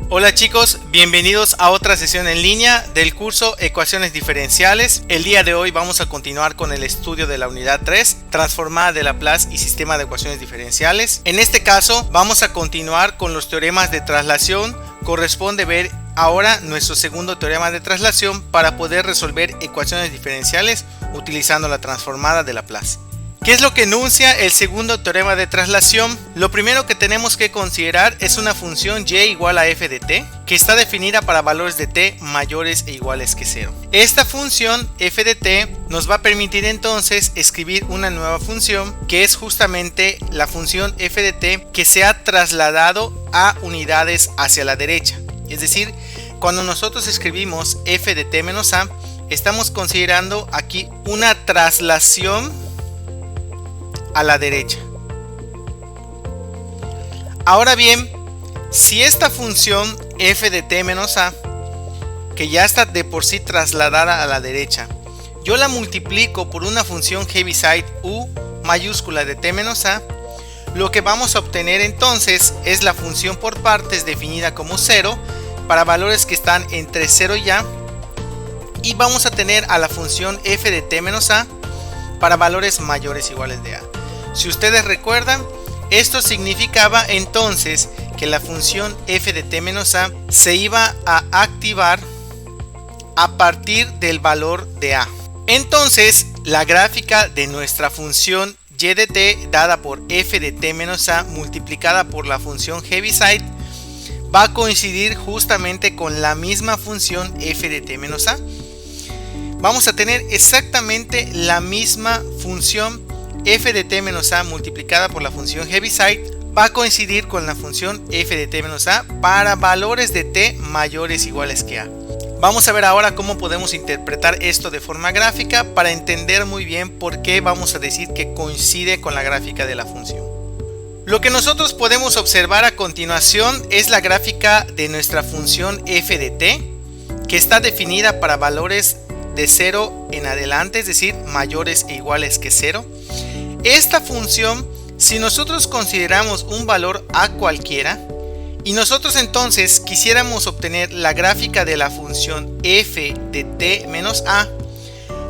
Hola chicos, bienvenidos a otra sesión en línea del curso Ecuaciones Diferenciales. El día de hoy vamos a continuar con el estudio de la unidad 3, transformada de Laplace y sistema de ecuaciones diferenciales. En este caso vamos a continuar con los teoremas de traslación. Corresponde ver ahora nuestro segundo teorema de traslación para poder resolver ecuaciones diferenciales utilizando la transformada de Laplace. ¿Qué es lo que enuncia el segundo teorema de traslación? Lo primero que tenemos que considerar es una función y igual a f de t, que está definida para valores de t mayores e iguales que 0. Esta función f de t nos va a permitir entonces escribir una nueva función, que es justamente la función f de t que se ha trasladado a unidades hacia la derecha. Es decir, cuando nosotros escribimos f de t menos a, estamos considerando aquí una traslación a la derecha. Ahora bien, si esta función f de t menos a, que ya está de por sí trasladada a la derecha, yo la multiplico por una función Heaviside u mayúscula de t menos a, lo que vamos a obtener entonces es la función por partes definida como 0 para valores que están entre 0 y a, y vamos a tener a la función f de t menos a para valores mayores o iguales de a. Si ustedes recuerdan, esto significaba entonces que la función f de t menos a se iba a activar a partir del valor de a. Entonces, la gráfica de nuestra función y de t dada por f de t menos a multiplicada por la función Heaviside va a coincidir justamente con la misma función f de t menos a. Vamos a tener exactamente la misma función f de t menos a multiplicada por la función Heaviside va a coincidir con la función f de t menos a para valores de t mayores o iguales que a. Vamos a ver ahora cómo podemos interpretar esto de forma gráfica para entender muy bien por qué vamos a decir que coincide con la gráfica de la función. Lo que nosotros podemos observar a continuación es la gráfica de nuestra función f de t, que está definida para valores de 0 en adelante, es decir, mayores e iguales que 0. Esta función, si nosotros consideramos un valor a cualquiera y nosotros entonces quisiéramos obtener la gráfica de la función f de t menos a,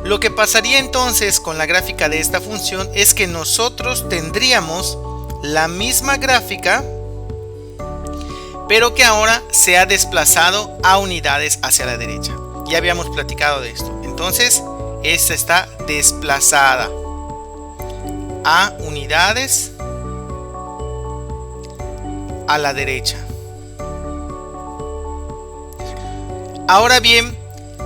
lo que pasaría entonces con la gráfica de esta función es que nosotros tendríamos la misma gráfica, pero que ahora se ha desplazado a unidades hacia la derecha. Ya habíamos platicado de esto. Entonces, esta está desplazada a unidades a la derecha. Ahora bien,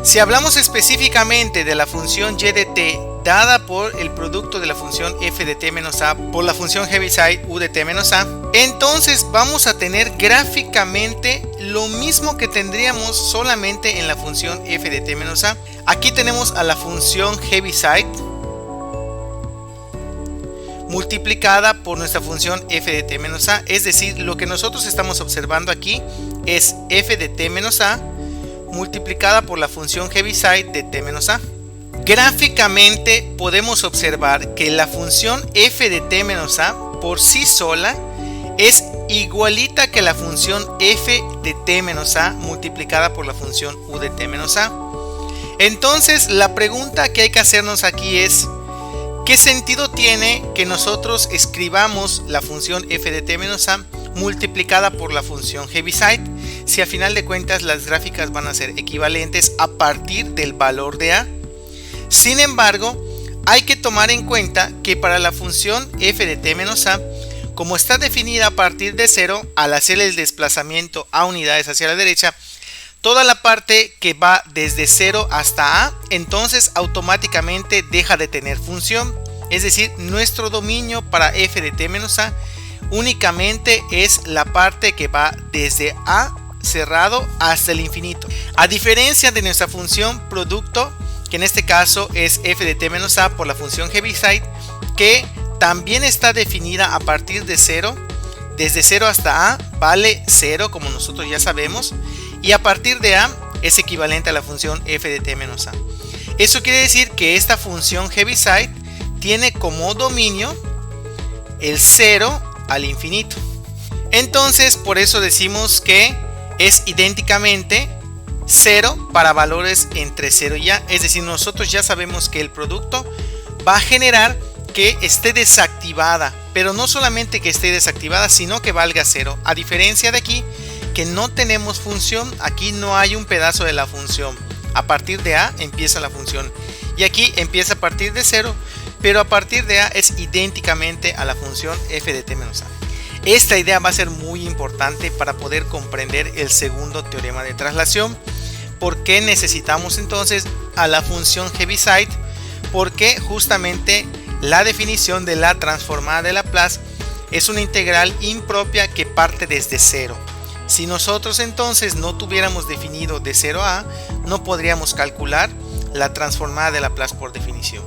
si hablamos específicamente de la función y de t dada por el producto de la función f de t menos a por la función Heaviside u de t menos a, entonces vamos a tener gráficamente lo mismo que tendríamos solamente en la función f de t menos a. Aquí tenemos a la función Heaviside multiplicada por nuestra función f de t menos a, es decir, lo que nosotros estamos observando aquí es f de t menos a multiplicada por la función Heaviside de t menos a. Gráficamente podemos observar que la función f de t menos a por sí sola es igualita que la función f de t menos a multiplicada por la función u de t menos a. Entonces la pregunta que hay que hacernos aquí es: ¿qué sentido tiene que nosotros escribamos la función f de t menos a multiplicada por la función Heaviside si a final de cuentas las gráficas van a ser equivalentes a partir del valor de a? Sin embargo, hay que tomar en cuenta que para la función f de t menos a, como está definida a partir de 0, al hacer el desplazamiento a unidades hacia la derecha, toda la parte que va desde 0 hasta a, entonces automáticamente deja de tener función. Es decir, nuestro dominio para f de t menos a únicamente es la parte que va desde a cerrado hasta el infinito. A diferencia de nuestra función producto, que en este caso es f de t menos a por la función Heaviside, que también está definida a partir de 0, desde 0 hasta a vale 0 como nosotros ya sabemos, y a partir de a es equivalente a la función f de t menos a. Eso quiere decir que esta función Heaviside tiene como dominio el 0 al infinito. Entonces por eso decimos que es idénticamente 0 para valores entre 0 y A. Es decir, nosotros ya sabemos que el producto va a generar que esté desactivada, pero no solamente que esté desactivada, sino que valga 0. A diferencia de aquí, que no tenemos función, aquí no hay un pedazo de la función. A partir de A empieza la función y aquí empieza a partir de 0, pero a partir de A es idénticamente a la función f de t menos A. Esta idea va a ser muy importante para poder comprender el segundo teorema de traslación. ¿Por qué necesitamos entonces a la función Heaviside? Porque justamente la definición de la transformada de Laplace es una integral impropia que parte desde 0. Si nosotros entonces no tuviéramos definido de 0 a A, no podríamos calcular la transformada de Laplace por definición.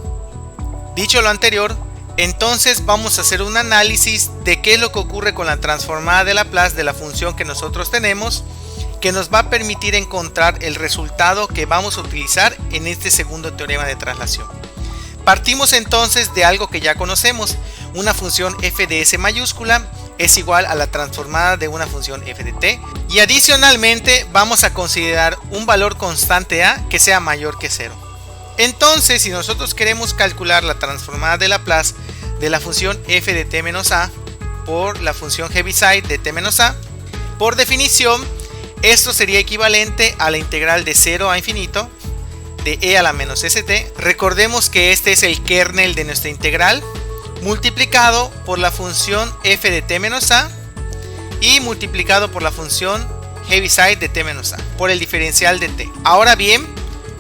Dicho lo anterior, entonces vamos a hacer un análisis de qué es lo que ocurre con la transformada de Laplace de la función que nosotros tenemos, que nos va a permitir encontrar el resultado que vamos a utilizar en este segundo teorema de traslación. Partimos entonces de algo que ya conocemos. Una función f de s mayúscula es igual a la transformada de una función f de t, y adicionalmente vamos a considerar un valor constante a que sea mayor que 0. Entonces, si nosotros queremos calcular la transformada de Laplace de la función f de t menos a por la función Heaviside de t menos a, por definición esto sería equivalente a la integral de 0 a infinito de e a la menos st. Recordemos que este es el kernel de nuestra integral, multiplicado por la función f de t menos a y multiplicado por la función Heaviside de t menos a por el diferencial de t. Ahora bien,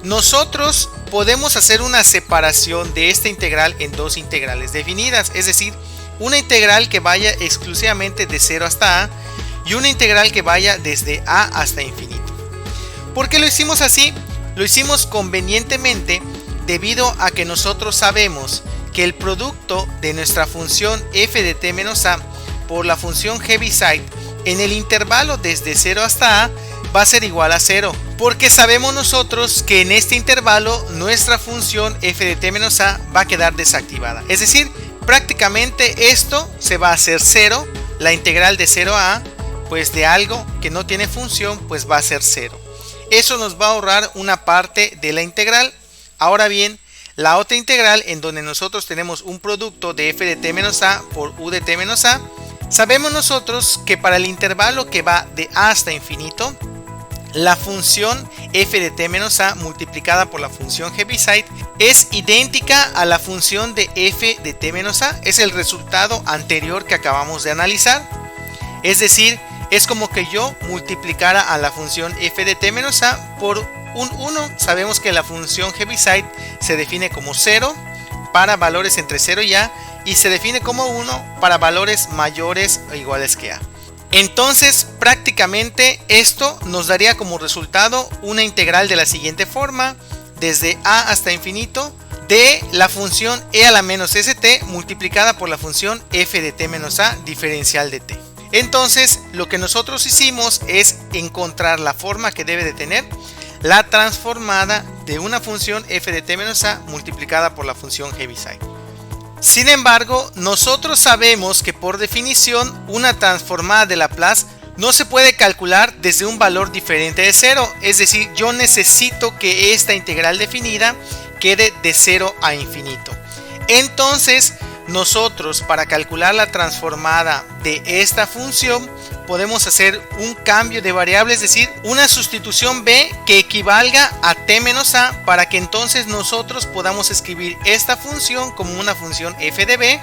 nosotros podemos hacer una separación de esta integral en dos integrales definidas, es decir, una integral que vaya exclusivamente de 0 hasta a y una integral que vaya desde a hasta infinito. ¿Por qué lo hicimos así? Lo hicimos convenientemente debido a que nosotros sabemos que el producto de nuestra función f de t menos a por la función Heaviside en el intervalo desde 0 hasta a va a ser igual a 0, porque sabemos nosotros que en este intervalo nuestra función f de t menos a va a quedar desactivada. Es decir, prácticamente esto se va a hacer 0, la integral de 0 a a, pues de algo que no tiene función, pues va a ser 0. Eso nos va a ahorrar una parte de la integral. Ahora bien, la otra integral en donde nosotros tenemos un producto de f de t menos a por u de t menos a, sabemos nosotros que para el intervalo que va de a hasta infinito, la función f de t menos a multiplicada por la función Heaviside es idéntica a la función de f de t menos a. Es el resultado anterior que acabamos de analizar. Es decir, es como que yo multiplicara a la función f de t menos a por un 1. Sabemos que la función Heaviside se define como 0 para valores entre 0 y a, y se define como 1 para valores mayores o iguales que a. Entonces, prácticamente esto nos daría como resultado una integral de la siguiente forma: desde a hasta infinito de la función e a la menos st multiplicada por la función f de t menos a diferencial de t. Entonces, lo que nosotros hicimos es encontrar la forma que debe de tener la transformada de una función f de t menos a multiplicada por la función Heaviside. Sin embargo, nosotros sabemos que por definición una transformada de Laplace no se puede calcular desde un valor diferente de 0. Es decir, yo necesito que esta integral definida quede de 0 a infinito. Entonces, nosotros para calcular la transformada de esta función podemos hacer un cambio de variable, es decir, una sustitución b que equivalga a t menos a, para que entonces nosotros podamos escribir esta función como una función f de b.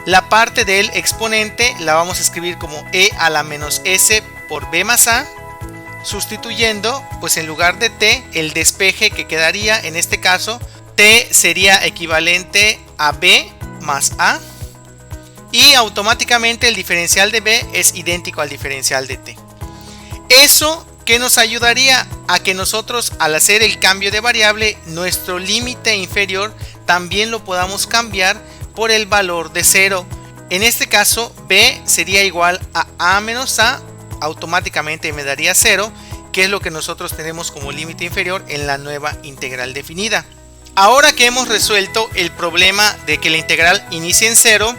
La parte del exponente la vamos a escribir como e a la menos s por b más a, sustituyendo pues en lugar de t el despeje que quedaría en este caso, t sería equivalente a b más a, y automáticamente el diferencial de b es idéntico al diferencial de t. Eso que nos ayudaría a que nosotros, al hacer el cambio de variable, nuestro límite inferior también lo podamos cambiar por el valor de 0. En este caso b sería igual a menos a, automáticamente me daría 0, que es lo que nosotros tenemos como límite inferior en la nueva integral definida. Ahora que hemos resuelto el problema de que la integral inicie en 0,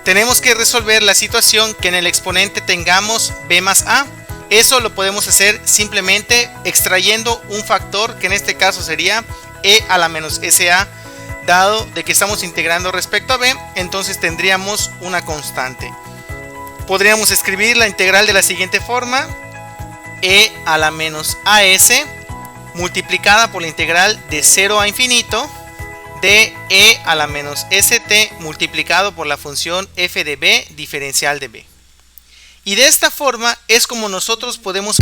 tenemos que resolver la situación que en el exponente tengamos b más a. Eso lo podemos hacer simplemente extrayendo un factor que en este caso sería e a la menos sa. Dado de que estamos integrando respecto a b, entonces tendríamos una constante. Podríamos escribir la integral de la siguiente forma: e a la menos as multiplicada por la integral de 0 a infinito de e a la menos st multiplicado por la función f de b diferencial de b. Y de esta forma es como nosotros podemos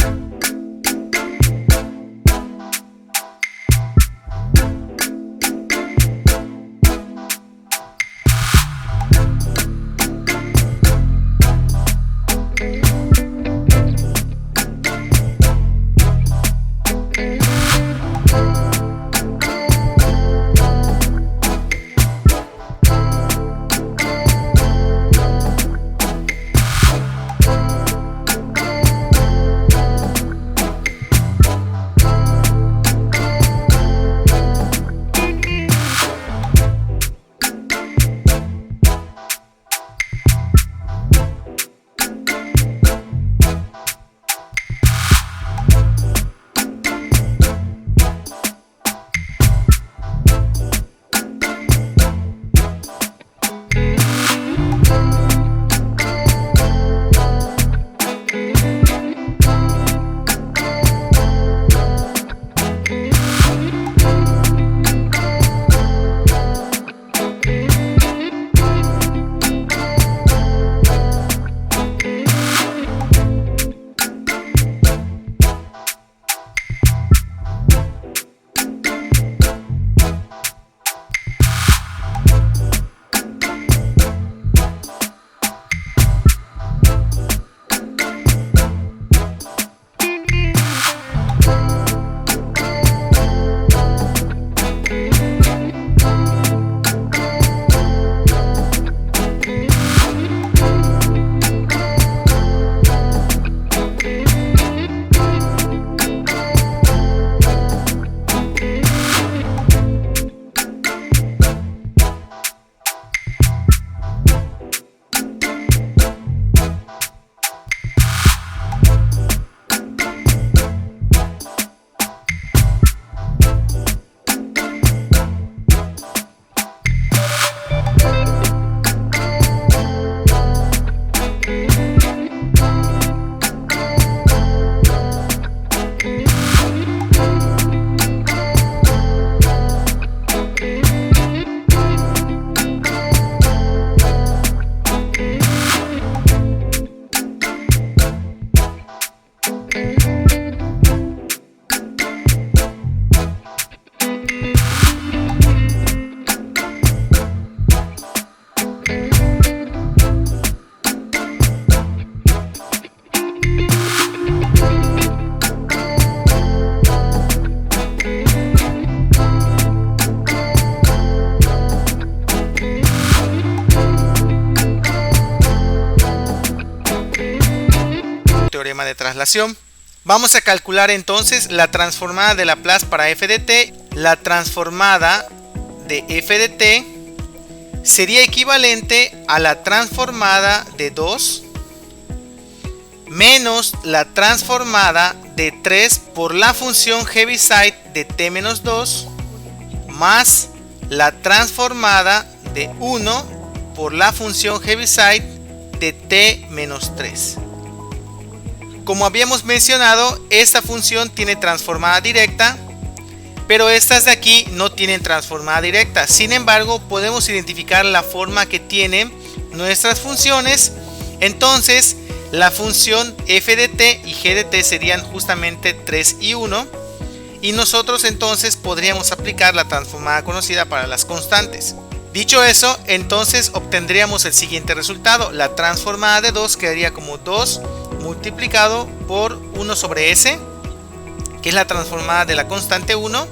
teorema de traslación. Vamos a calcular entonces la transformada de Laplace para f de t. La transformada de f de t sería equivalente a la transformada de 2 menos la transformada de 3 por la función Heaviside de t menos 2 más la transformada de 1 por la función Heaviside de t menos 3. Como habíamos mencionado, esta función tiene transformada directa, pero estas de aquí no tienen transformada directa. Sin embargo, podemos identificar la forma que tienen nuestras funciones. Entonces, la función f de t y g de t serían justamente 3 y 1. Y nosotros entonces podríamos aplicar la transformada conocida para las constantes. Dicho eso, entonces obtendríamos el siguiente resultado. La transformada de 2 quedaría como 2 multiplicado por 1 sobre s, que es la transformada de la constante 1,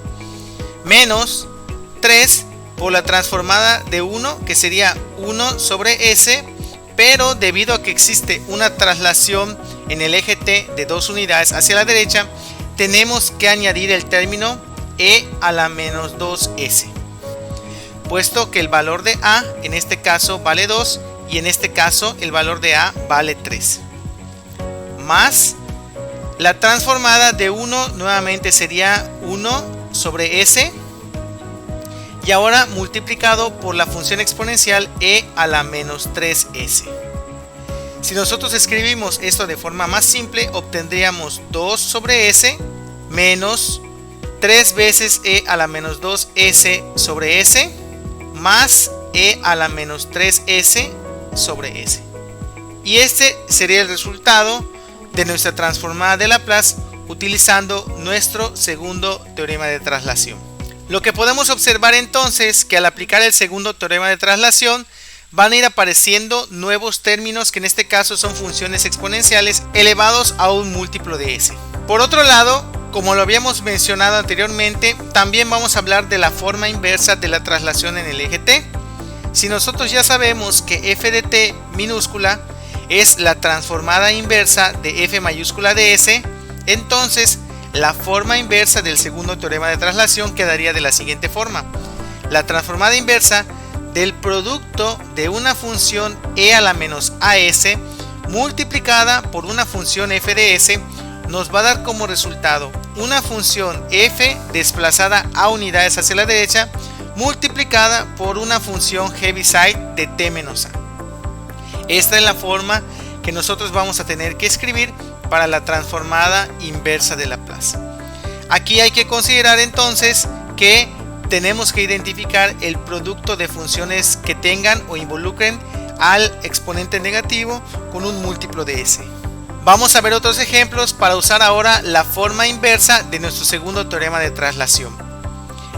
menos 3 por la transformada de 1, que sería 1 sobre s, pero debido a que existe una traslación en el eje t de 2 unidades hacia la derecha, tenemos que añadir el término e a la menos 2s, puesto que el valor de a en este caso vale 2 y en este caso el valor de a vale 3, más La transformada de 1 nuevamente sería 1 sobre s. Y ahora multiplicado por la función exponencial e a la menos 3s. Si nosotros escribimos esto de forma más simple, obtendríamos 2 sobre s menos 3 veces e a la menos 2s sobre s más e a la menos 3s sobre s. Y este sería el resultado de nuestra transformada de Laplace utilizando nuestro segundo teorema de traslación. Lo que podemos observar entonces que al aplicar el segundo teorema de traslación van a ir apareciendo nuevos términos que en este caso son funciones exponenciales elevados a un múltiplo de s. Por otro lado, como lo habíamos mencionado anteriormente, también vamos a hablar de la forma inversa de la traslación en el eje t. Si nosotros ya sabemos que f de t minúscula es la transformada inversa de f mayúscula de s, entonces la forma inversa del segundo teorema de traslación quedaría de la siguiente forma. La transformada inversa del producto de una función e a la menos as multiplicada por una función f de s nos va a dar como resultado una función f desplazada a unidades hacia la derecha multiplicada por una función Heaviside de t menos a. Esta es la forma que nosotros vamos a tener que escribir para la transformada inversa de Laplace. Aquí hay que considerar entonces que tenemos que identificar el producto de funciones que tengan o involucren al exponente negativo con un múltiplo de s. Vamos a ver otros ejemplos para usar ahora la forma inversa de nuestro segundo teorema de traslación.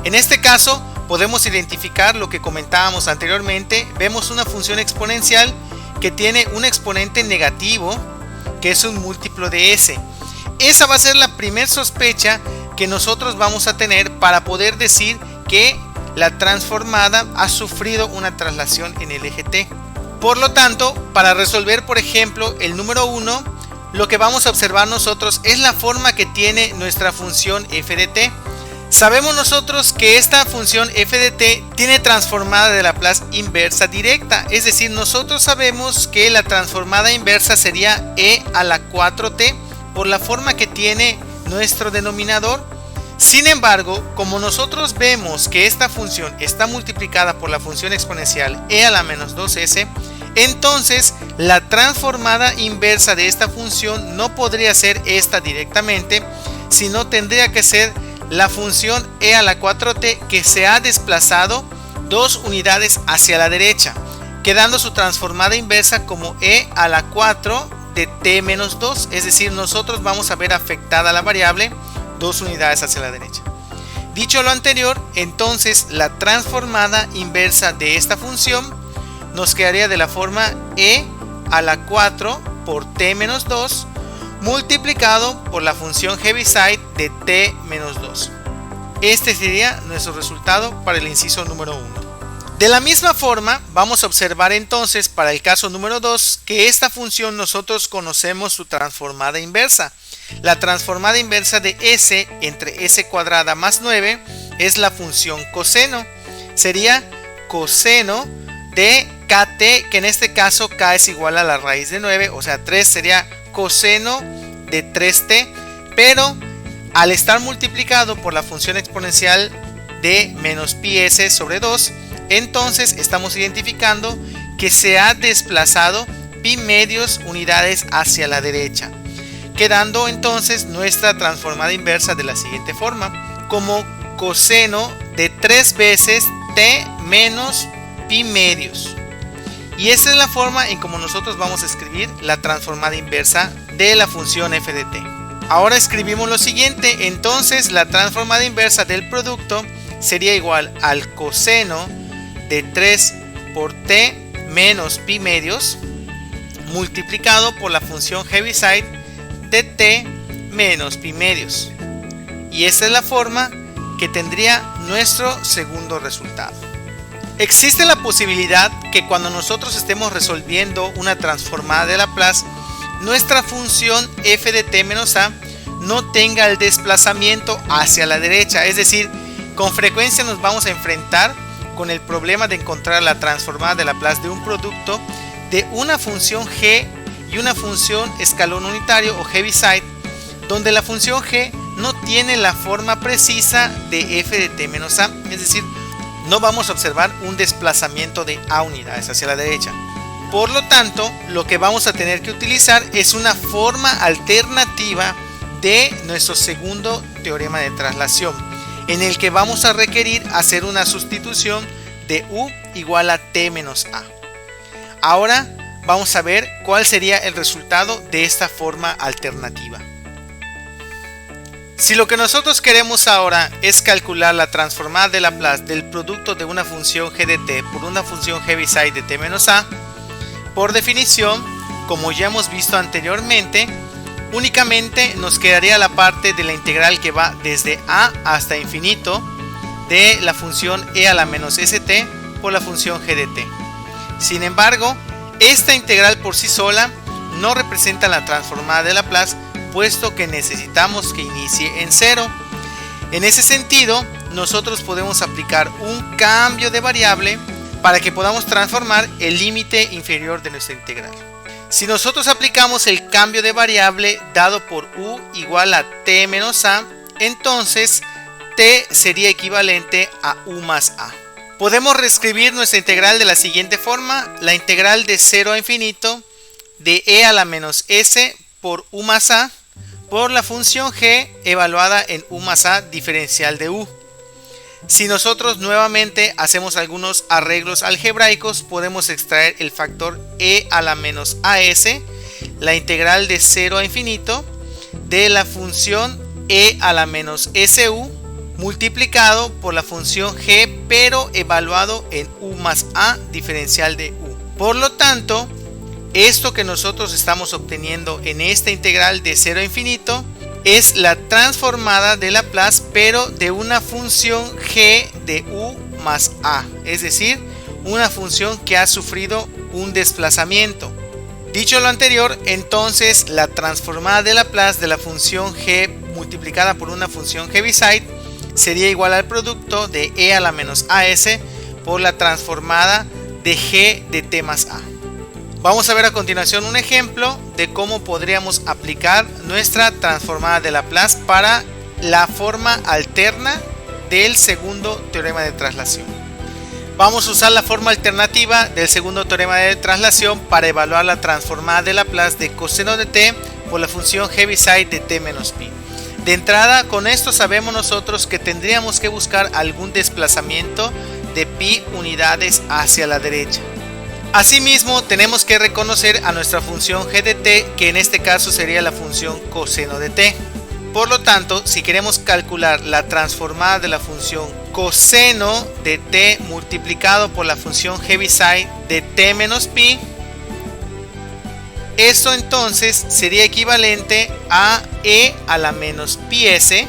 En este caso podemos identificar lo que comentábamos anteriormente. Vemos una función exponencial que tiene un exponente negativo que es un múltiplo de s. Esa va a ser la primera sospecha que nosotros vamos a tener para poder decir que la transformada ha sufrido una traslación en el eje t. Por lo tanto, para resolver por ejemplo el número 1, lo que vamos a observar nosotros es la forma que tiene nuestra función f de t. Sabemos nosotros que esta función f de t tiene transformada de Laplace inversa directa, es decir, nosotros sabemos que la transformada inversa sería e a la 4t por la forma que tiene nuestro denominador. Sin embargo, como nosotros vemos que esta función está multiplicada por la función exponencial e a la menos 2s, entonces la transformada inversa de esta función no podría ser esta directamente, sino tendría que ser la función e a la 4t que se ha desplazado 2 unidades hacia la derecha, quedando su transformada inversa como e a la 4 de t menos 2, es decir, nosotros vamos a ver afectada la variable 2 unidades hacia la derecha. Dicho lo anterior, entonces la transformada inversa de esta función nos quedaría de la forma e a la 4 por t menos 2 multiplicado por la función Heaviside de t menos 2. Este sería nuestro resultado para el inciso número 1. De la misma forma, vamos a observar entonces para el caso número 2 que esta función nosotros conocemos su transformada inversa. La transformada inversa de s entre s cuadrada más 9 es la función coseno. Sería coseno de kt, que en este caso k es igual a la raíz de 9, o sea 3 sería coseno de 3t, pero al estar multiplicado por la función exponencial de menos pi s sobre 2, entonces estamos identificando que se ha desplazado pi medios unidades hacia la derecha, quedando entonces nuestra transformada inversa de la siguiente forma, como coseno de 3 veces t menos pi medios. Y esta es la forma en como nosotros vamos a escribir la transformada inversa de la función f de t. Ahora escribimos lo siguiente, entonces la transformada inversa del producto sería igual al coseno de 3 por t menos pi medios multiplicado por la función Heaviside de t menos pi medios. Y esta es la forma que tendría nuestro segundo resultado. Existe la posibilidad que cuando nosotros estemos resolviendo una transformada de Laplace, nuestra función f de t menos a no tenga el desplazamiento hacia la derecha, es decir, con frecuencia nos vamos a enfrentar con el problema de encontrar la transformada de Laplace de un producto de una función g y una función escalón unitario o Heaviside, donde la función g no tiene la forma precisa de f de t menos a, es decir, no vamos a observar un desplazamiento de a unidades hacia la derecha. Por lo tanto, lo que vamos a tener que utilizar es una forma alternativa de nuestro segundo teorema de traslación, en el que vamos a requerir hacer una sustitución de u igual a t menos a. Ahora vamos a ver cuál sería el resultado de esta forma alternativa. Si lo que nosotros queremos ahora es calcular la transformada de Laplace del producto de una función g de t por una función Heaviside de t menos a, por definición, como ya hemos visto anteriormente, únicamente nos quedaría la parte de la integral que va desde a hasta infinito de la función e a la menos st por la función g de t. Sin embargo, esta integral por sí sola no representa la transformada de Laplace, puesto que necesitamos que inicie en cero. En ese sentido, nosotros podemos aplicar un cambio de variable para que podamos transformar el límite inferior de nuestra integral. Si nosotros aplicamos el cambio de variable dado por u igual a t menos a, entonces t sería equivalente a u más a. Podemos reescribir nuestra integral de la siguiente forma: la integral de 0 a infinito de e a la menos s por u más a por la función g evaluada en u más a diferencial de u. Si nosotros nuevamente hacemos algunos arreglos algebraicos, podemos extraer el factor e a la menos as, la integral de 0 a infinito de la función e a la menos su multiplicado por la función g pero evaluado en u más a diferencial de u. Por lo tanto, esto que nosotros estamos obteniendo en esta integral de 0 a infinito es la transformada de Laplace, pero de una función g de u más a, es decir, una función que ha sufrido un desplazamiento. Dicho lo anterior, entonces la transformada de Laplace de la función g multiplicada por una función Heaviside sería igual al producto de e a la menos as por la transformada de g de t más a. Vamos a ver a continuación un ejemplo de cómo podríamos aplicar nuestra transformada de Laplace para la forma alterna del segundo teorema de traslación. Vamos a usar la forma alternativa del segundo teorema de traslación para evaluar la transformada de Laplace de coseno de t por la función Heaviside de t menos pi. De entrada, con esto sabemos nosotros que tendríamos que buscar algún desplazamiento de pi unidades hacia la derecha. Asimismo, tenemos que reconocer a nuestra función g de t, que en este caso sería la función coseno de t. Por lo tanto, si queremos calcular la transformada de la función coseno de t multiplicado por la función Heaviside de t menos pi, esto entonces sería equivalente a e a la menos pi s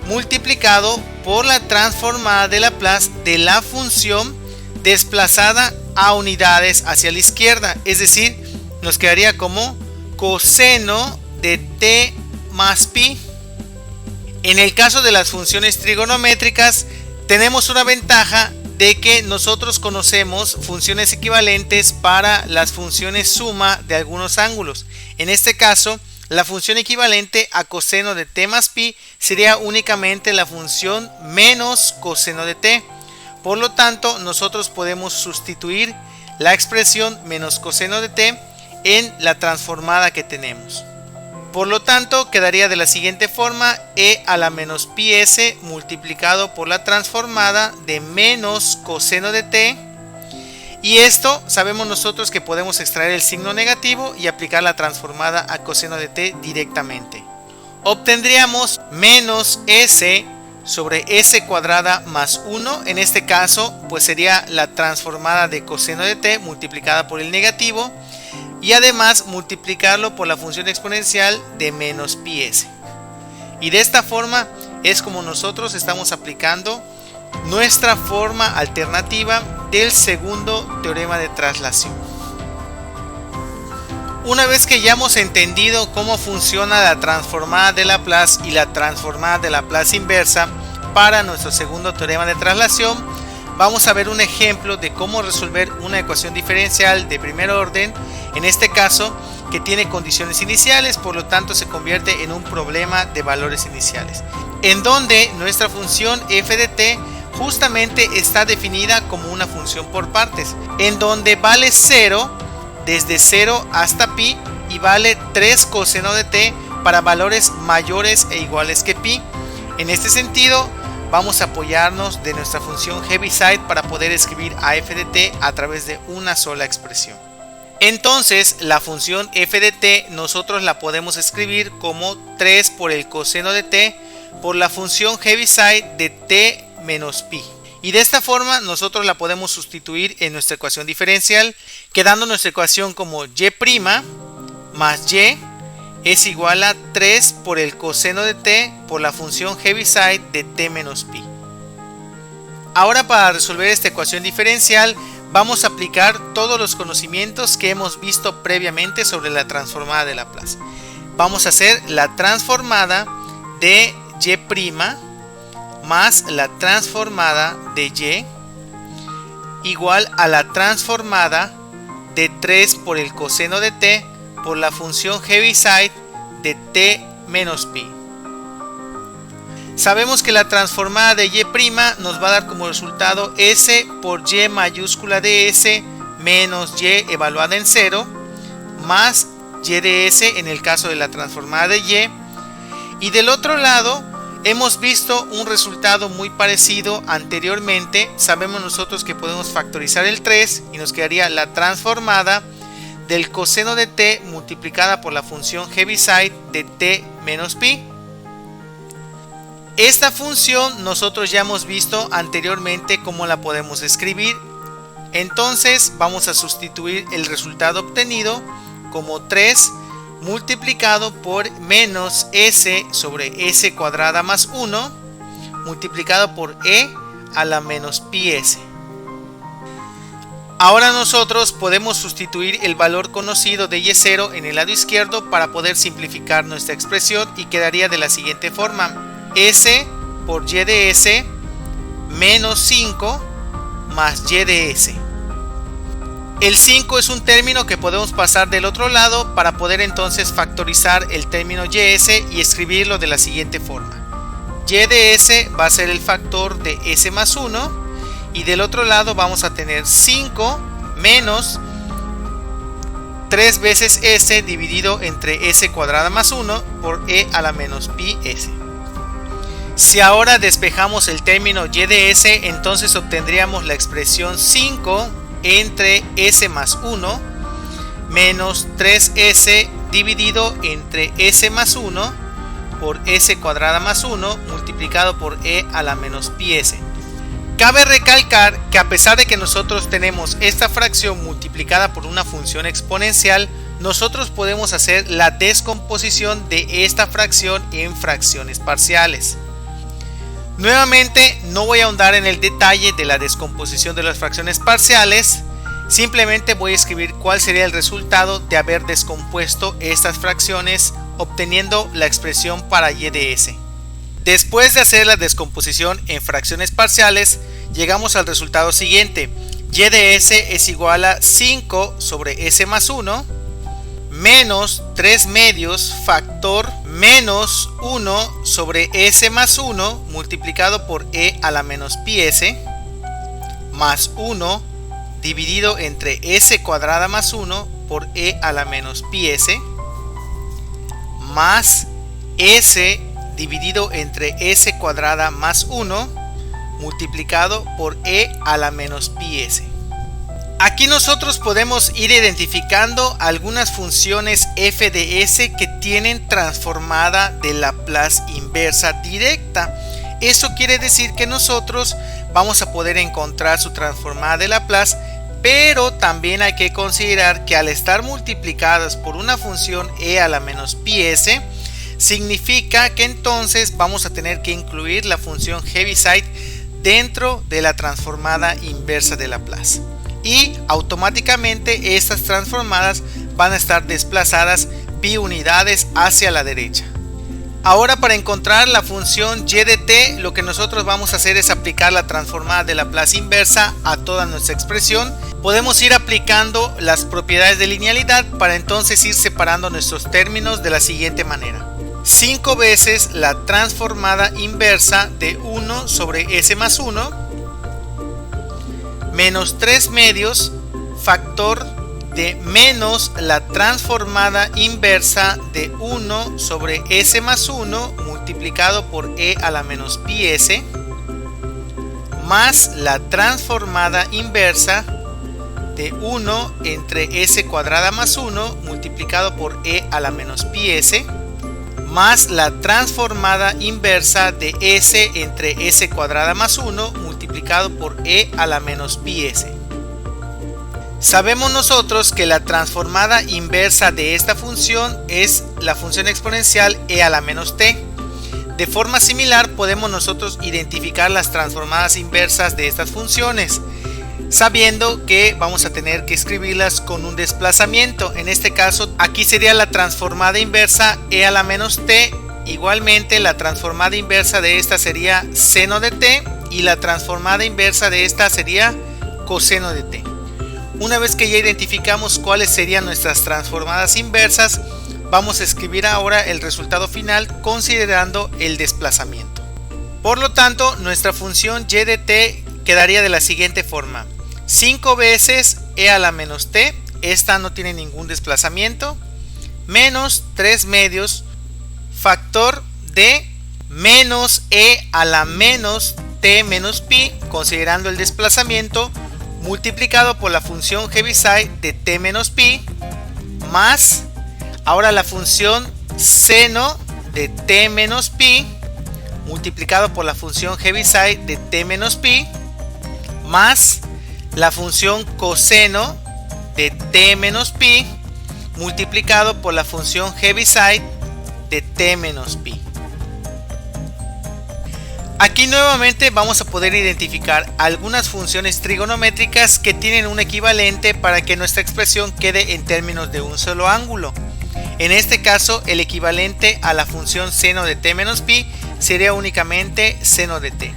multiplicado por la transformada de Laplace de la función desplazada a unidades hacia la izquierda, es decir, nos quedaría como coseno de t más pi. En el caso de las funciones trigonométricas tenemos una ventaja de que nosotros conocemos funciones equivalentes para las funciones suma de algunos ángulos. En este caso, la función equivalente a coseno de t más pi sería únicamente la función menos coseno de t. Por lo tanto, nosotros podemos sustituir la expresión menos coseno de t en la transformada que tenemos. Por lo tanto, quedaría de la siguiente forma: e a la menos pi s multiplicado por la transformada de menos coseno de t. Y esto sabemos nosotros que podemos extraer el signo negativo y aplicar la transformada a coseno de t directamente. Obtendríamos menos s sobre s cuadrada más 1, en este caso pues sería la transformada de coseno de t multiplicada por el negativo y además multiplicarlo por la función exponencial de menos pi s. Y de esta forma es como nosotros estamos aplicando nuestra forma alternativa del segundo teorema de traslación. Una vez que ya hemos entendido cómo funciona la transformada de Laplace y la transformada de Laplace inversa para nuestro segundo teorema de traslación, vamos a ver un ejemplo de cómo resolver una ecuación diferencial de primer orden, en este caso que tiene condiciones iniciales, por lo tanto se convierte en un problema de valores iniciales, en donde nuestra función f de t justamente está definida como una función por partes, en donde vale 0 desde 0 hasta pi y vale 3 coseno de t para valores mayores e iguales que pi. En este sentido, vamos a apoyarnos de nuestra función Heaviside para poder escribir a f de t a través de una sola expresión. Entonces, la función f de t nosotros la podemos escribir como 3 por el coseno de t por la función Heaviside de t menos pi. Y de esta forma nosotros la podemos sustituir en nuestra ecuación diferencial, quedando nuestra ecuación como y' más y es igual a 3 por el coseno de t por la función Heaviside de t menos pi. Ahora, para resolver esta ecuación diferencial, vamos a aplicar todos los conocimientos que hemos visto previamente sobre la transformada de Laplace. Vamos a hacer la transformada de y' más la transformada de y igual a la transformada de 3 por el coseno de t por la función Heaviside de t menos pi. Sabemos que la transformada de y' nos va a dar como resultado s por y mayúscula de s menos y evaluada en 0 más y de s en el caso de la transformada de y. Y del otro lado hemos visto un resultado muy parecido anteriormente. Sabemos nosotros que podemos factorizar el 3 y nos quedaría la transformada del coseno de t multiplicada por la función Heaviside de t menos pi. Esta función nosotros ya hemos visto anteriormente cómo la podemos escribir. Entonces vamos a sustituir el resultado obtenido como 3 multiplicado por menos s sobre s cuadrada más 1 multiplicado por e a la menos pi s. Ahora nosotros podemos sustituir el valor conocido de y0 en el lado izquierdo para poder simplificar nuestra expresión y quedaría de la siguiente forma: s por y de s menos 5 más y de s. El 5 es un término que podemos pasar del otro lado para poder entonces factorizar el término ys y escribirlo de la siguiente forma: y de s va a ser el factor de s más 1 y del otro lado vamos a tener 5 menos 3 veces s dividido entre s cuadrada más 1 por e a la menos pi s. Si ahora despejamos el término y de s, entonces obtendríamos la expresión 5 entre s más 1 menos 3s dividido entre s más 1 por s cuadrada más 1 multiplicado por e a la menos pi s. Cabe recalcar que a pesar de que nosotros tenemos esta fracción multiplicada por una función exponencial, nosotros podemos hacer la descomposición de esta fracción en fracciones parciales. Nuevamente, no voy a ahondar en el detalle de la descomposición de las fracciones parciales, simplemente voy a escribir cuál sería el resultado de haber descompuesto estas fracciones obteniendo la expresión para y de s. Después de hacer la descomposición en fracciones parciales, llegamos al resultado siguiente: y de s es igual a 5 sobre s más 1 menos 3 medios factor menos 1 sobre s más 1 multiplicado por e a la menos pi s más 1 dividido entre s cuadrada más 1 por e a la menos pi s más s dividido entre s cuadrada más 1 multiplicado por e a la menos pi s. Aquí nosotros podemos ir identificando algunas funciones f de s que tienen transformada de Laplace inversa directa. Eso quiere decir que nosotros vamos a poder encontrar su transformada de Laplace, pero también hay que considerar que al estar multiplicadas por una función e a la menos pi s, significa que entonces vamos a tener que incluir la función Heaviside dentro de la transformada inversa de Laplace. Y automáticamente estas transformadas van a estar desplazadas pi unidades hacia la derecha. Ahora, para encontrar la función y de t, lo que nosotros vamos a hacer es aplicar la transformada de Laplace inversa a toda nuestra expresión, podemos ir aplicando las propiedades de linealidad para entonces ir separando nuestros términos de la siguiente manera. 5 veces la transformada inversa de 1 sobre s más 1 menos 3 medios factor de menos la transformada inversa de 1 sobre s más 1 multiplicado por e a la menos pi s más la transformada inversa de 1 entre s cuadrada más 1 multiplicado por e a la menos pi s más la transformada inversa de s entre s cuadrada más 1 multiplicado por e a la menos pi s. Sabemos nosotros que la transformada inversa de esta función es la función exponencial e a la menos t. De forma similar podemos nosotros identificar las transformadas inversas de estas funciones, sabiendo que vamos a tener que escribirlas con un desplazamiento. En este caso aquí sería la transformada inversa e a la menos t. Igualmente la transformada inversa de esta sería seno de t y la transformada inversa de esta sería coseno de t. Una vez que ya identificamos cuáles serían nuestras transformadas inversas, vamos a escribir ahora el resultado final considerando el desplazamiento. Por lo tanto, nuestra función y de t quedaría de la siguiente forma: 5 veces e a la menos t, esta no tiene ningún desplazamiento, menos 3 medios factor de menos e a la menos t menos pi, considerando el desplazamiento, multiplicado por la función Heaviside de t menos pi, más ahora la función seno de t menos pi, multiplicado por la función Heaviside de t menos pi, más la función coseno de t menos pi, multiplicado por la función Heaviside de t menos pi. Aquí nuevamente vamos a poder identificar algunas funciones trigonométricas que tienen un equivalente para que nuestra expresión quede en términos de un solo ángulo. En este caso, el equivalente a la función seno de t menos pi sería únicamente seno de t.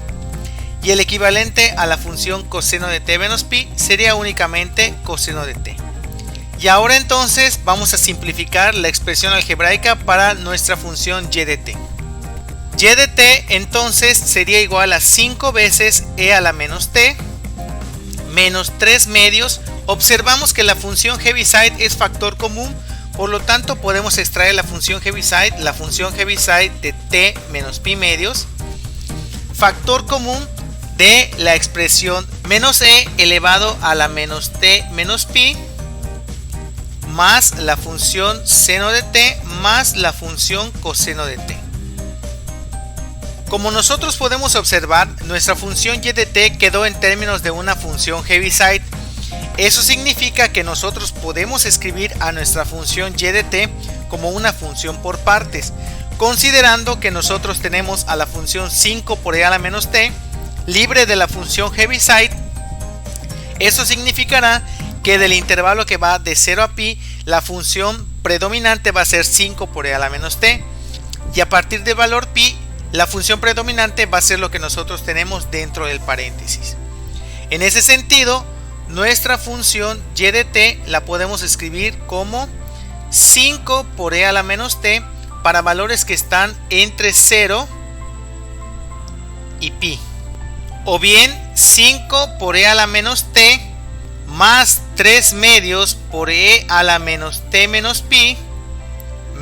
Y el equivalente a la función coseno de t menos pi sería únicamente coseno de t. Y ahora entonces vamos a simplificar la expresión algebraica para nuestra función y de t. Y de t entonces sería igual a 5 veces e a la menos t menos 3 medios. Observamos que la función Heaviside es factor común, por lo tanto podemos extraer la función Heaviside de t menos pi medios, factor común de la expresión menos e elevado a la menos t menos pi, más la función seno de t más la función coseno de t. Como nosotros podemos observar, nuestra función y de t quedó en términos de una función Heaviside. Eso significa que nosotros podemos escribir a nuestra función y de t como una función por partes, considerando que nosotros tenemos a la función 5 por e a la menos t libre de la función Heaviside. Eso significará que del intervalo que va de 0 a pi, la función predominante va a ser 5 por e a la menos t, y a partir del valor pi, la función predominante va a ser lo que nosotros tenemos dentro del paréntesis. En ese sentido, nuestra función y de t la podemos escribir como 5 por e a la menos t para valores que están entre 0 y pi. O bien 5 por e a la menos t más 3 medios por e a la menos t menos pi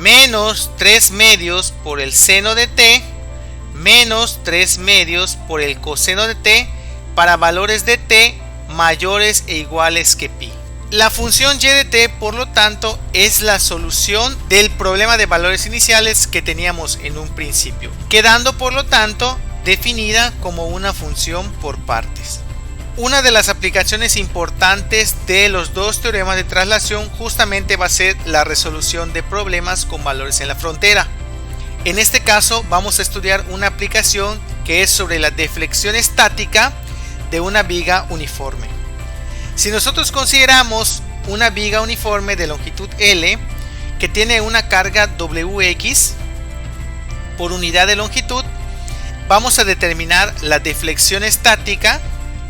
menos 3 medios por el seno de t menos 3 medios por el coseno de t para valores de t mayores e iguales que pi. La función y de t, por lo tanto, es la solución del problema de valores iniciales que teníamos en un principio, quedando por lo tanto definida como una función por partes. Una de las aplicaciones importantes de los dos teoremas de traslación justamente va a ser la resolución de problemas con valores en la frontera. En este caso vamos a estudiar una aplicación que es sobre la deflexión estática de una viga uniforme. Si nosotros consideramos una viga uniforme de longitud L que tiene una carga Wx por unidad de longitud, vamos a determinar la deflexión estática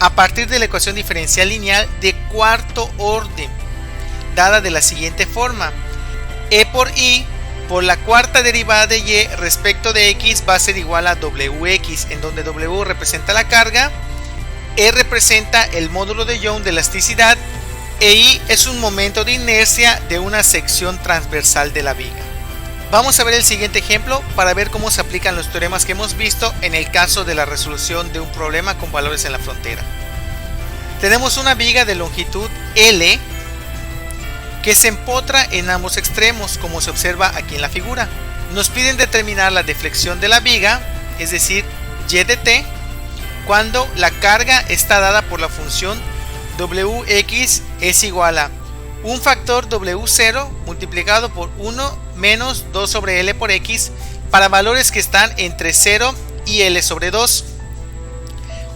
a partir de la ecuación diferencial lineal de cuarto orden, dada de la siguiente forma: E por I por la cuarta derivada de Y respecto de X va a ser igual a WX, en donde W representa la carga, E representa el módulo de Young de elasticidad e I es un momento de inercia de una sección transversal de la viga. Vamos a ver el siguiente ejemplo para ver cómo se aplican los teoremas que hemos visto en el caso de la resolución de un problema con valores en la frontera. Tenemos una viga de longitud L que se empotra en ambos extremos, como se observa aquí en la figura. Nos piden determinar la deflexión de la viga, es decir, Y de t, cuando la carga está dada por la función Wx es igual a un factor W0 multiplicado por 1 menos 2 sobre L por X para valores que están entre 0 y L sobre 2,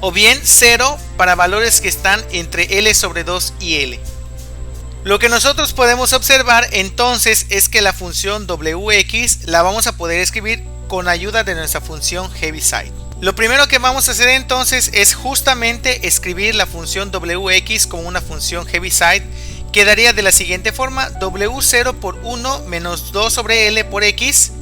o bien 0 para valores que están entre L sobre 2 y L. Lo que nosotros podemos observar entonces es que la función Wx la vamos a poder escribir con ayuda de nuestra función Heaviside. Lo primero que vamos a hacer entonces es justamente escribir la función Wx como una función Heaviside. Quedaría de la siguiente forma: W0 por 1 menos 2 sobre L por X.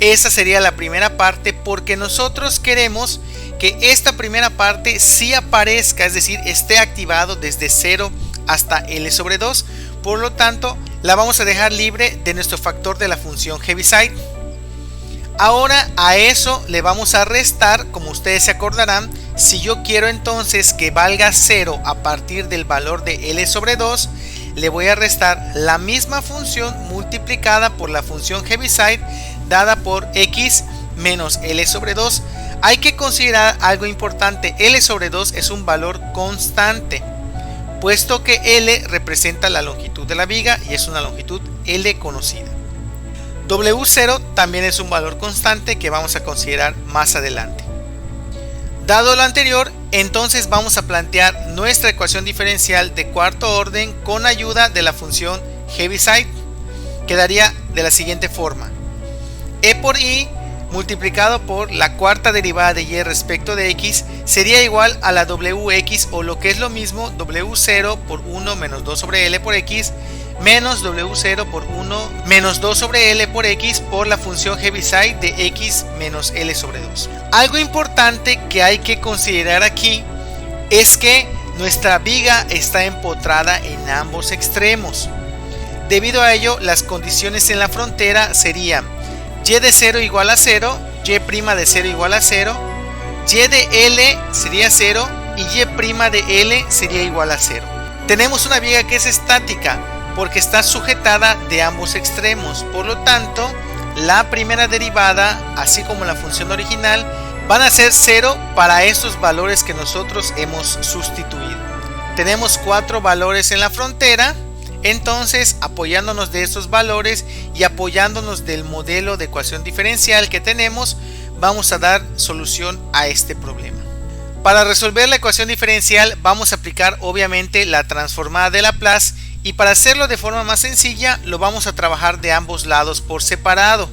Esa sería la primera parte, porque nosotros queremos que esta primera parte sí aparezca, es decir, esté activado desde 0 hasta L sobre 2. Por lo tanto, la vamos a dejar libre de nuestro factor de la función Heaviside. Ahora a eso le vamos a restar, como ustedes se acordarán, si yo quiero entonces que valga 0 a partir del valor de L sobre 2, le voy a restar la misma función multiplicada por la función Heaviside dada por X menos L sobre 2. Hay que considerar algo importante: L sobre 2 es un valor constante, puesto que L representa la longitud de la viga y es una longitud L conocida. W0 también es un valor constante que vamos a considerar más adelante. Dado lo anterior, entonces vamos a plantear nuestra ecuación diferencial de cuarto orden con ayuda de la función Heaviside. Quedaría de la siguiente forma: E por I multiplicado por la cuarta derivada de Y respecto de X sería igual a la Wx, o lo que es lo mismo, W0 por 1 menos 2 sobre L por X menos W0 por 1 menos 2 sobre L por X por la función Heaviside de X menos L sobre 2. Algo importante que hay que considerar aquí es que nuestra viga está empotrada en ambos extremos. Debido a ello, las condiciones en la frontera serían Y de 0 igual a 0, Y' de 0 igual a 0, Y de L sería 0 y Y' de L sería igual a 0. Tenemos una viga que es estática porque está sujetada de ambos extremos. Por lo tanto, la primera derivada, así como la función original, van a ser 0 para estos valores que nosotros hemos sustituido. Tenemos 4 valores en la frontera. Entonces, apoyándonos de estos valores y apoyándonos del modelo de ecuación diferencial que tenemos, vamos a dar solución a este problema. Para resolver la ecuación diferencial vamos a aplicar obviamente la transformada de Laplace, y para hacerlo de forma más sencilla lo vamos a trabajar de ambos lados por separado.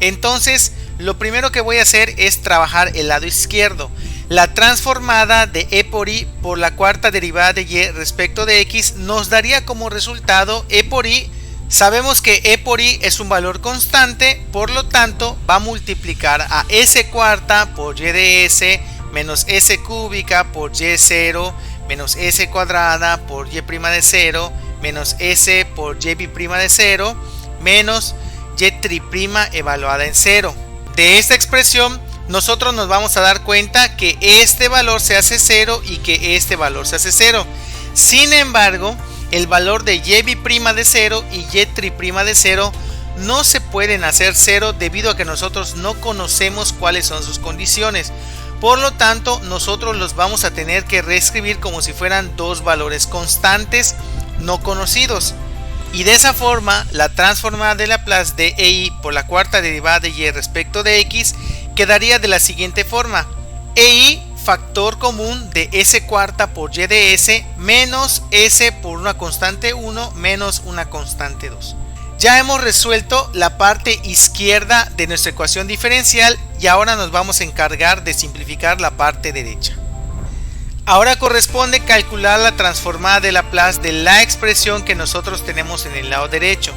Entonces, lo primero que voy a hacer es trabajar el lado izquierdo. La transformada de E por I por la cuarta derivada de Y respecto de X nos daría como resultado E por I. Sabemos que E por I es un valor constante, por lo tanto va a multiplicar a S cuarta por Y de S menos S cúbica por Y0 menos S cuadrada por Y' de 0 menos S por Y' de 0 menos Y' evaluada en 0. De esta expresión nosotros nos vamos a dar cuenta que este valor se hace 0 y que este valor se hace 0. Sin embargo, el valor de Y' de 0 y Y' de 0 no se pueden hacer 0 debido a que nosotros no conocemos cuáles son sus condiciones. Por lo tanto, nosotros los vamos a tener que reescribir como si fueran dos valores constantes no conocidos. Y de esa forma, la transformada de Laplace de EI por la cuarta derivada de Y respecto de X quedaría de la siguiente forma: EI factor común de S cuarta por Y de S menos S por una constante 1 menos una constante 2. Ya hemos resuelto la parte izquierda de nuestra ecuación diferencial y ahora nos vamos a encargar de simplificar la parte derecha. Ahora corresponde calcular la transformada de Laplace de la expresión que nosotros tenemos en el lado derecho.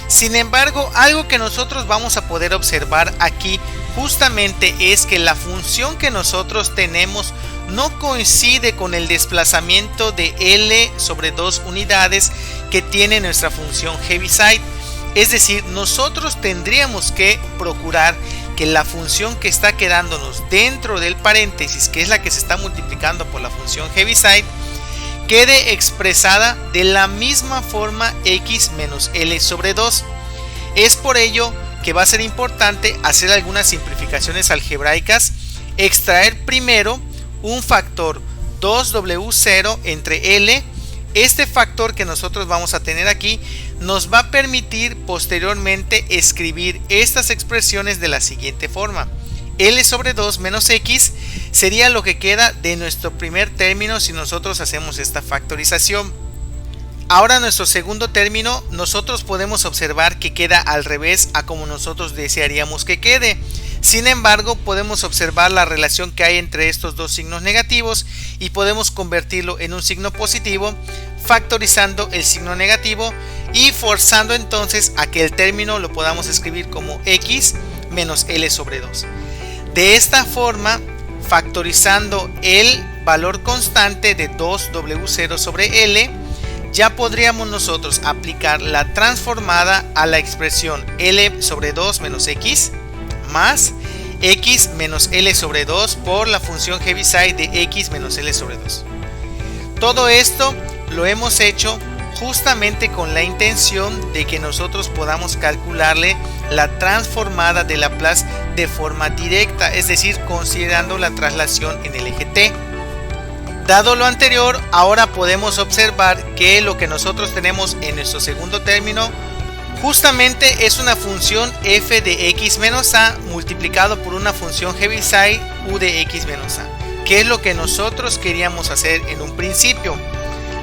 Sin embargo, algo que nosotros vamos a poder observar aquí justamente es que la función que nosotros tenemos no coincide con el desplazamiento de L sobre 2 unidades que tiene nuestra función Heaviside. Es decir, nosotros tendríamos que procurar que la función que está quedándonos dentro del paréntesis, que es la que se está multiplicando por la función Heaviside, quede expresada de la misma forma x menos L sobre 2. Es por ello que va a ser importante hacer algunas simplificaciones algebraicas, extraer primero un factor 2w0 entre L. Este factor que nosotros vamos a tener aquí nos va a permitir posteriormente escribir estas expresiones de la siguiente forma: L sobre 2 menos x sería lo que queda de nuestro primer término si nosotros hacemos esta factorización. Ahora nuestro segundo término nosotros podemos observar que queda al revés a como nosotros desearíamos que quede. Sin embargo, podemos observar la relación que hay entre estos dos signos negativos y podemos convertirlo en un signo positivo factorizando el signo negativo y forzando entonces a que el término lo podamos escribir como x menos L sobre 2. De esta forma, factorizando el valor constante de 2w0 sobre L, ya podríamos nosotros aplicar la transformada a la expresión L sobre 2 menos x más x menos L sobre 2 por la función Heaviside de x menos L sobre 2. Todo esto lo hemos hecho justamente con la intención de que nosotros podamos calcularle la transformada de Laplace de forma directa, es decir, considerando la traslación en el eje t. Dado lo anterior, ahora podemos observar que lo que nosotros tenemos en nuestro segundo término justamente es una función f de x menos a multiplicado por una función Heaviside u de x menos a, que es lo que nosotros queríamos hacer en un principio.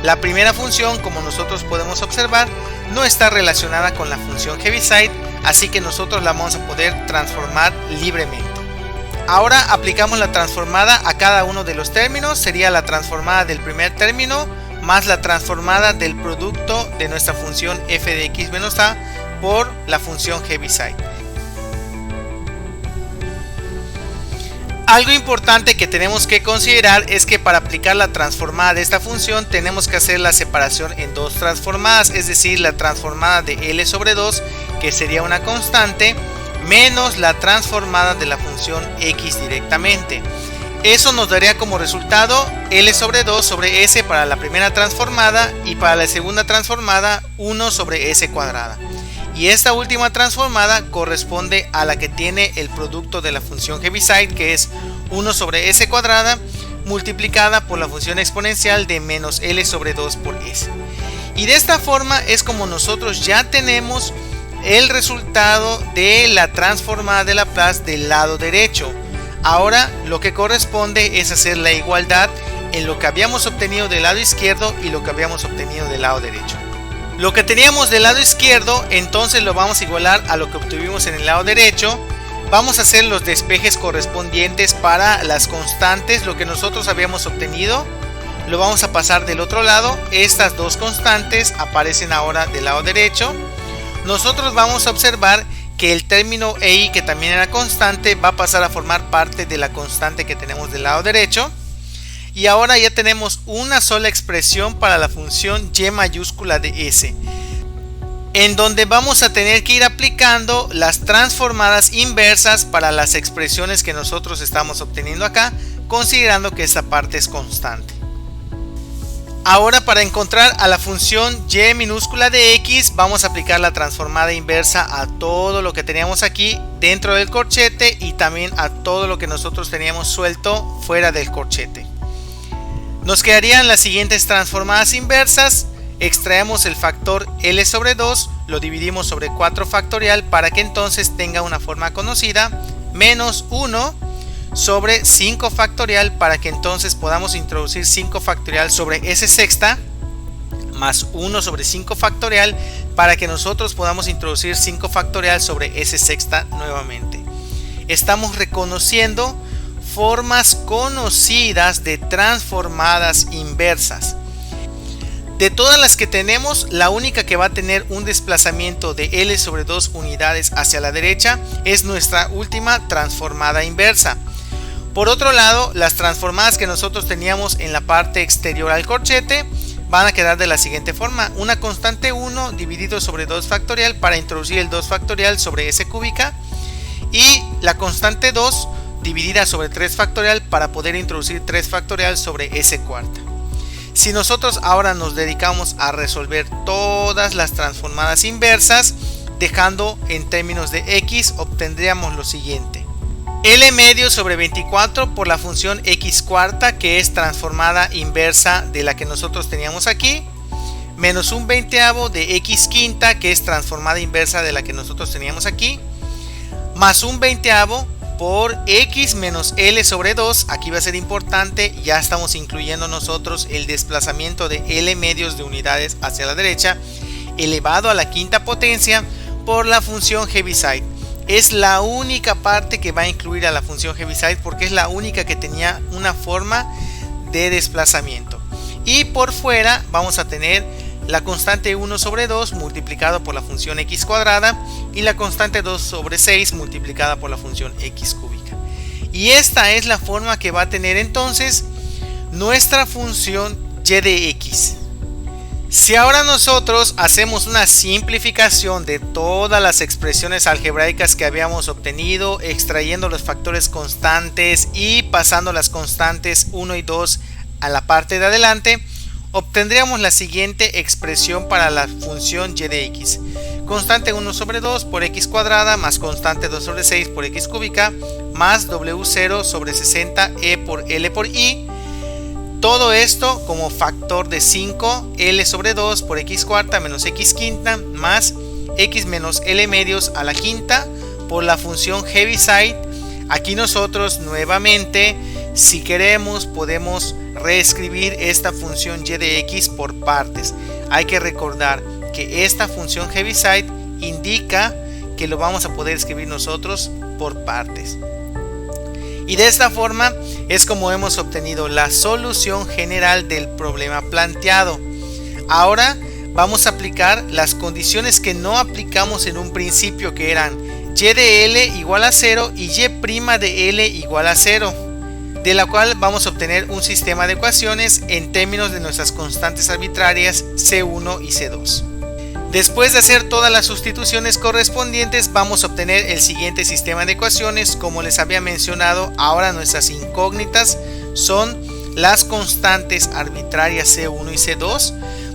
La primera función, como nosotros podemos observar, no está relacionada con la función Heaviside, así que nosotros la vamos a poder transformar libremente. Ahora aplicamos la transformada a cada uno de los términos. Sería la transformada del primer término más la transformada del producto de nuestra función f de x menos a por la función Heaviside. Algo importante que tenemos que considerar es que para aplicar la transformada de esta función tenemos que hacer la separación en dos transformadas, es decir, la transformada de L sobre 2, que sería una constante, menos la transformada de la función x directamente. Eso nos daría como resultado L sobre 2 sobre S para la primera transformada y para la segunda transformada 1 sobre S cuadrada. Y esta última transformada corresponde a la que tiene el producto de la función Heaviside, que es 1 sobre S cuadrada multiplicada por la función exponencial de menos L sobre 2 por S. Y de esta forma es como nosotros ya tenemos el resultado de la transformada de Laplace del lado derecho. Ahora lo que corresponde es hacer la igualdad en lo que habíamos obtenido del lado izquierdo y lo que habíamos obtenido del lado derecho. Lo que teníamos del lado izquierdo entonces lo vamos a igualar a lo que obtuvimos en el lado derecho. Vamos a hacer los despejes correspondientes para las constantes. Lo que nosotros habíamos obtenido lo vamos a pasar del otro lado. Estas dos constantes aparecen ahora del lado derecho. Nosotros vamos a observar que el término EI, que también era constante, va a pasar a formar parte de la constante que tenemos del lado derecho. Y ahora ya tenemos una sola expresión para la función y mayúscula de S, en donde vamos a tener que ir aplicando las transformadas inversas para las expresiones que nosotros estamos obteniendo acá, considerando que esta parte es constante. Ahora, para encontrar a la función y minúscula de x, vamos a aplicar la transformada inversa a todo lo que teníamos aquí dentro del corchete y también a todo lo que nosotros teníamos suelto fuera del corchete. Nos quedarían las siguientes transformadas inversas. Extraemos el factor L sobre 2, lo dividimos sobre 4 factorial para que entonces tenga una forma conocida, menos 1 sobre 5 factorial para que entonces podamos introducir 5 factorial sobre S sexta, más 1 sobre 5 factorial para que nosotros podamos introducir 5 factorial sobre S sexta nuevamente. Estamos reconociendo formas conocidas de transformadas inversas. De todas las que tenemos, la única que va a tener un desplazamiento de L sobre 2 unidades hacia la derecha es nuestra última transformada inversa. Por otro lado, las transformadas que nosotros teníamos en la parte exterior al corchete van a quedar de la siguiente forma: una constante 1 dividido sobre 2 factorial para introducir el 2 factorial sobre S cúbica, y la constante 2 dividida sobre 3 factorial para poder introducir 3 factorial sobre S cuarta. Si nosotros ahora nos dedicamos a resolver todas las transformadas inversas, dejando en términos de x, obtendríamos lo siguiente: L medio sobre 24 por la función x cuarta, que es transformada inversa de la que nosotros teníamos aquí, menos un veinteavo de x quinta, que es transformada inversa de la que nosotros teníamos aquí, más un veinteavo por x menos L sobre 2, aquí va a ser importante, ya estamos incluyendo nosotros el desplazamiento de L medios de unidades hacia la derecha, elevado a la quinta potencia por la función Heaviside. Es la única parte que va a incluir a la función Heaviside porque es la única que tenía una forma de desplazamiento. Y por fuera vamos a tener la constante 1 sobre 2 multiplicado por la función x cuadrada y la constante 2 sobre 6 multiplicada por la función x cúbica. Y esta es la forma que va a tener entonces nuestra función y de x. Si ahora nosotros hacemos una simplificación de todas las expresiones algebraicas que habíamos obtenido, extrayendo los factores constantes y pasando las constantes 1 y 2 a la parte de adelante, obtendríamos la siguiente expresión para la función y de x: constante 1 sobre 2 por x cuadrada más constante 2 sobre 6 por x cúbica más w0 sobre 60e por L por i. Todo esto como factor de 5, L sobre 2 por x cuarta menos x quinta más x menos L medios a la quinta por la función Heaviside. Aquí nosotros nuevamente, si queremos, podemos reescribir esta función y de x por partes. Hay que recordar que esta función Heaviside indica que lo vamos a poder escribir nosotros por partes. Y de esta forma es como hemos obtenido la solución general del problema planteado. Ahora vamos a aplicar las condiciones que no aplicamos en un principio, que eran y de L igual a 0 y y' de L igual a 0, de la cual vamos a obtener un sistema de ecuaciones en términos de nuestras constantes arbitrarias C1 y C2. Después de hacer todas las sustituciones correspondientes, vamos a obtener el siguiente sistema de ecuaciones. Como les había mencionado, ahora nuestras incógnitas son las constantes arbitrarias C1 y C2,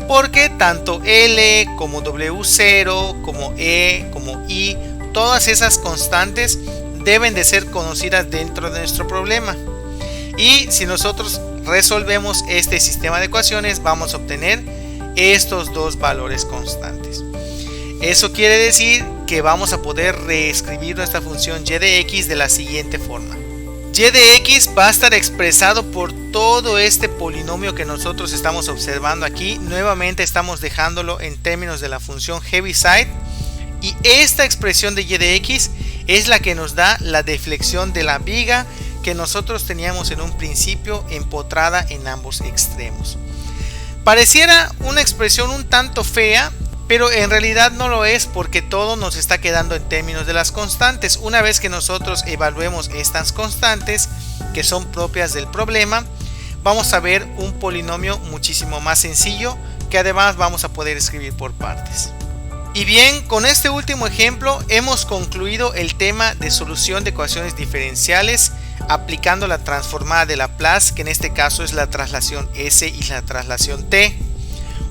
porque tanto L como W0, como E, como I, todas esas constantes deben de ser conocidas dentro de nuestro problema. Y si nosotros resolvemos este sistema de ecuaciones, vamos a obtener estos dos valores constantes. Eso quiere decir que vamos a poder reescribir nuestra función y de x de la siguiente forma: y de x va a estar expresado por todo este polinomio que nosotros estamos observando aquí. Nuevamente estamos dejándolo en términos de la función Heaviside, y esta expresión de y de x es la que nos da la deflexión de la viga que nosotros teníamos en un principio empotrada en ambos extremos. Pareciera una expresión un tanto fea, pero en realidad no lo es, porque todo nos está quedando en términos de las constantes. Una vez que nosotros evaluemos estas constantes, que son propias del problema, vamos a ver un polinomio muchísimo más sencillo, que además vamos a poder escribir por partes. Y bien, con este último ejemplo hemos concluido el tema de solución de ecuaciones diferenciales aplicando la transformada de Laplace, que en este caso es la traslación S y la traslación T,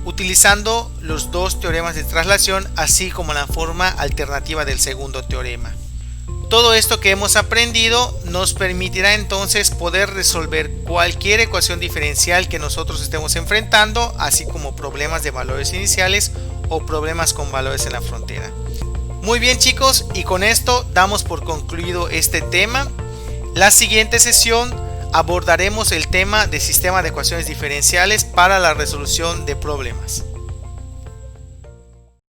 utilizando los dos teoremas de traslación, así como la forma alternativa del segundo teorema. Todo esto que hemos aprendido nos permitirá entonces poder resolver cualquier ecuación diferencial que nosotros estemos enfrentando, así como problemas de valores iniciales o problemas con valores en la frontera. Muy bien, chicos, y con esto damos por concluido este tema. La siguiente sesión abordaremos el tema de sistema de ecuaciones diferenciales para la resolución de problemas.